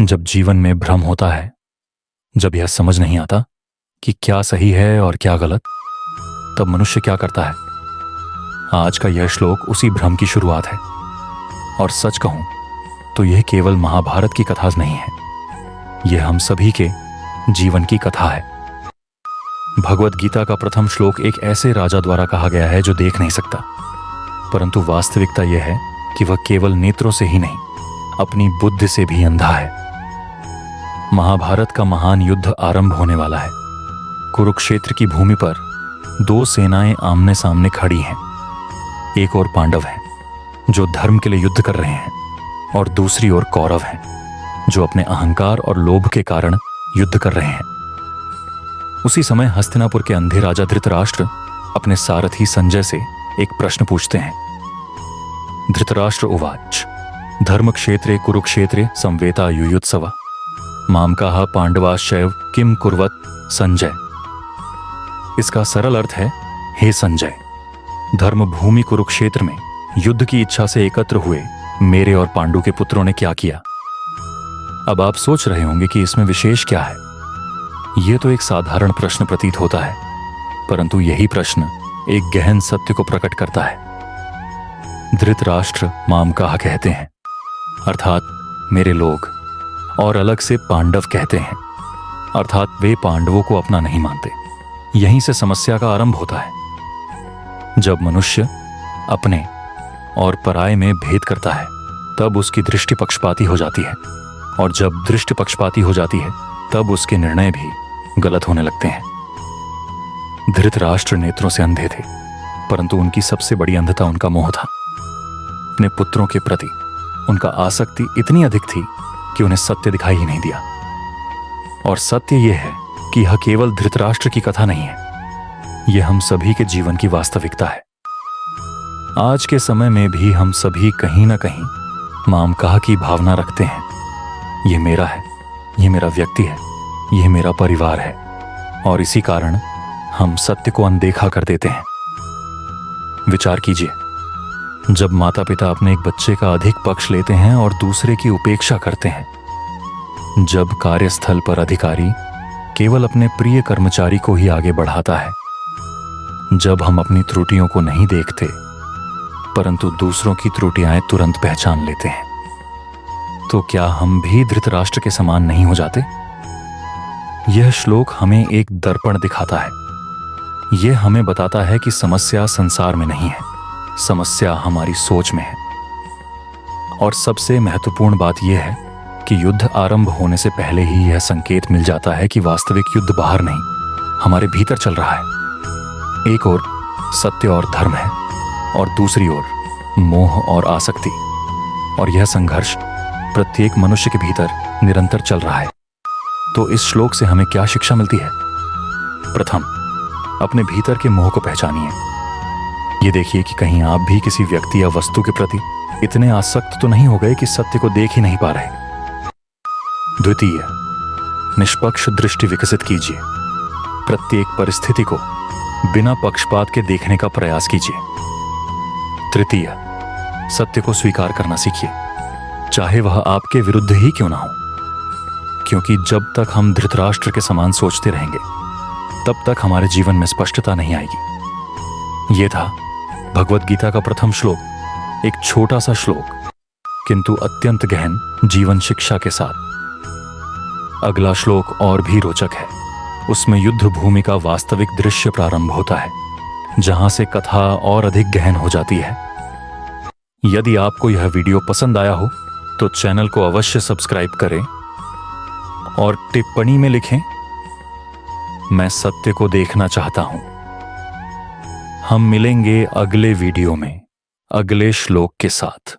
जब जीवन में भ्रम होता है, जब यह समझ नहीं आता कि क्या सही है और क्या गलत, तब मनुष्य क्या करता है। आज का यह श्लोक उसी भ्रम की शुरुआत है। और सच कहूं तो यह केवल महाभारत की कथा नहीं है, यह हम सभी के जीवन की कथा है। भगवत गीता का प्रथम श्लोक एक ऐसे राजा द्वारा कहा गया है जो देख नहीं सकता, परंतु वास्तविकता यह है कि वह केवल नेत्रों से ही नहीं, अपनी बुद्धि से भी अंधा है। महाभारत का महान युद्ध आरंभ होने वाला है। कुरुक्षेत्र की भूमि पर दो सेनाएं आमने सामने खड़ी हैं। एक ओर पांडव हैं जो धर्म के लिए युद्ध कर रहे हैं, और दूसरी ओर कौरव हैं जो अपने अहंकार और लोभ के कारण युद्ध कर रहे हैं। उसी समय हस्तिनापुर के अंधे राजा धृतराष्ट्र अपने सारथी संजय से एक प्रश्न पूछते हैं। धृतराष्ट्र उवाच धर्मक्षेत्रे कुरुक्षेत्रे संवेता युयुत्सवा मामकाः पांडवाश्चैव किम कुर्वत संजय। इसका सरल अर्थ है, हे संजय, धर्म भूमि कुरुक्षेत्र में युद्ध की इच्छा से एकत्र हुए मेरे और पांडु के पुत्रों ने क्या किया। अब आप सोच रहे होंगे कि इसमें विशेष क्या है। यह तो एक साधारण प्रश्न प्रतीत होता है, परंतु यही प्रश्न एक गहन सत्य को प्रकट करता है। धृतराष्ट्र मामकाः कहते हैं, अर्थात मेरे लोग, और अलग से पांडव कहते हैं, अर्थात वे पांडवों को अपना नहीं मानते। यहीं से समस्या का आरंभ होता है। जब मनुष्य अपने और पराये में भेद करता है, तब उसकी दृष्टि पक्षपाती हो जाती है, और जब दृष्टि पक्षपाती हो जाती है, तब उसके निर्णय भी गलत होने लगते हैं। धृतराष्ट्र नेत्रों से अंधे थे, परंतु उनकी सबसे बड़ी अंधता उनका मोह था। अपने पुत्रों के प्रति उनका आसक्ति इतनी अधिक थी कि उन्हें सत्य दिखाई ही नहीं दिया। और सत्य यह है कि यह केवल धृतराष्ट्र की कथा नहीं है, यह हम सभी के जीवन की वास्तविकता है। आज के समय में भी हम सभी कहीं ना कहीं मामकाह की भावना रखते हैं। यह मेरा है, यह मेरा व्यक्ति है, यह मेरा परिवार है, और इसी कारण हम सत्य को अनदेखा कर देते हैं। विचार कीजिए, जब माता पिता अपने एक बच्चे का अधिक पक्ष लेते हैं और दूसरे की उपेक्षा करते हैं, जब कार्यस्थल पर अधिकारी केवल अपने प्रिय कर्मचारी को ही आगे बढ़ाता है, जब हम अपनी त्रुटियों को नहीं देखते परंतु दूसरों की त्रुटियां तुरंत पहचान लेते हैं, तो क्या हम भी धृतराष्ट्र के समान नहीं हो जाते। यह श्लोक हमें एक दर्पण दिखाता है। यह हमें बताता है कि समस्या संसार में नहीं है, समस्या हमारी सोच में है। और सबसे महत्वपूर्ण बात यह है कि युद्ध आरंभ होने से पहले ही यह संकेत मिल जाता है कि वास्तविक युद्ध बाहर नहीं, हमारे भीतर चल रहा है। एक ओर सत्य और धर्म है, और दूसरी ओर मोह और आसक्ति, और यह संघर्ष प्रत्येक मनुष्य के भीतर निरंतर चल रहा है। तो इस श्लोक से हमें क्या शिक्षा मिलती है। प्रथम, अपने भीतर के मोह को पहचानिए। ये देखिए कि कहीं आप भी किसी व्यक्ति या वस्तु के प्रति इतने आसक्त तो नहीं हो गए कि सत्य को देख ही नहीं पा रहे। द्वितीय, निष्पक्ष दृष्टि विकसित कीजिए। प्रत्येक परिस्थिति को बिना पक्षपात के देखने का प्रयास कीजिए। तृतीय, सत्य को स्वीकार करना सीखिए, चाहे वह आपके विरुद्ध ही क्यों ना हो, क्योंकि जब तक हम धृतराष्ट्र के समान सोचते रहेंगे, तब तक हमारे जीवन में स्पष्टता नहीं आएगी। यह था भगवत गीता का प्रथम श्लोक, एक छोटा सा श्लोक, किंतु अत्यंत गहन जीवन शिक्षा के साथ। अगला श्लोक और भी रोचक है। उसमें युद्ध भूमि का वास्तविक दृश्य प्रारंभ होता है, जहां से कथा और अधिक गहन हो जाती है। यदि आपको यह वीडियो पसंद आया हो तो चैनल को अवश्य सब्सक्राइब करें और टिप्पणी में लिखें, मैं सत्य को देखना चाहता हूं। हम मिलेंगे अगले वीडियो में अगले श्लोक के साथ।